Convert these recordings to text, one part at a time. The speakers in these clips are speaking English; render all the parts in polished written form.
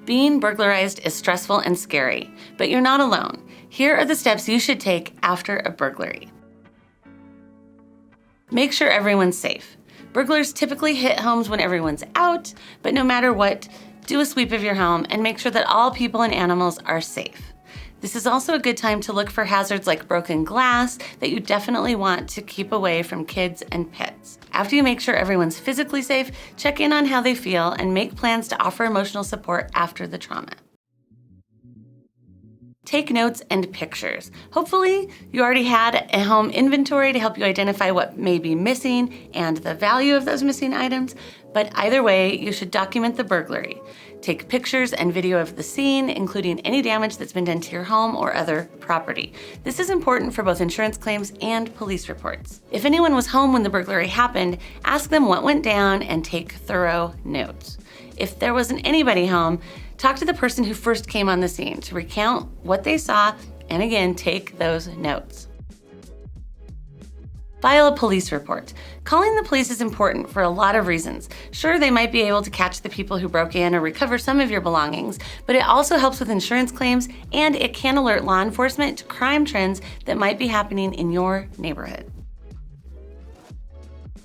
Being burglarized is stressful and scary, but you're not alone. Here are the steps you should take after a burglary. Make sure everyone's safe. Burglars typically hit homes when everyone's out, but no matter what, do a sweep of your home and make sure that all people and animals are safe. This is also a good time to look for hazards like broken glass that you definitely want to keep away from kids and pets. After you make sure everyone's physically safe, check in on how they feel and make plans to offer emotional support after the trauma. Take notes and pictures. Hopefully, you already had a home inventory to help you identify what may be missing and the value of those missing items, but either way, you should document the burglary. Take pictures and video of the scene, including any damage that's been done to your home or other property. This is important for both insurance claims and police reports. If anyone was home when the burglary happened, ask them what went down and take thorough notes. If there wasn't anybody home, talk to the person who first came on the scene to recount what they saw, and again, take those notes. File a police report. Calling the police is important for a lot of reasons. Sure, they might be able to catch the people who broke in or recover some of your belongings, but it also helps with insurance claims, and it can alert law enforcement to crime trends that might be happening in your neighborhood.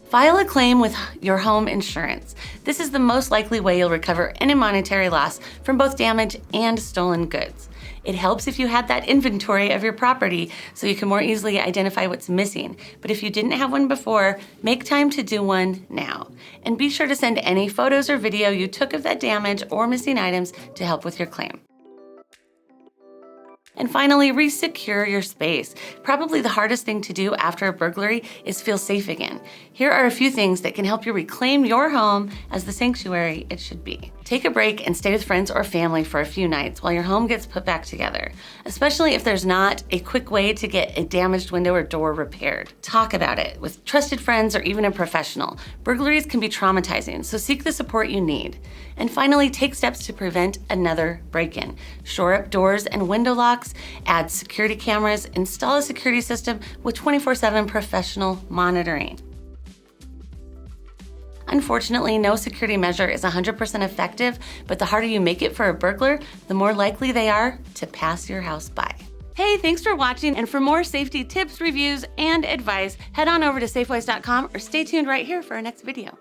File a claim with your home insurance. This is the most likely way you'll recover any monetary loss from both damage and stolen goods. It helps if you had that inventory of your property so you can more easily identify what's missing. But if you didn't have one before, make time to do one now. And be sure to send any photos or video you took of that damage or missing items to help with your claim. And finally, resecure your space. Probably the hardest thing to do after a burglary is feel safe again. Here are a few things that can help you reclaim your home as the sanctuary it should be. Take a break and stay with friends or family for a few nights while your home gets put back together, especially if there's not a quick way to get a damaged window or door repaired. Talk about it with trusted friends or even a professional. Burglaries can be traumatizing, so seek the support you need. And finally, take steps to prevent another break-in. Shore up doors and window locks, add security cameras, install a security system with 24/7 professional monitoring. Unfortunately, no security measure is 100% effective, but the harder you make it for a burglar, the more likely they are to pass your house by. Hey, thanks for watching, and for more safety tips, reviews, and advice, head on over to safewise.com or stay tuned right here for our next video.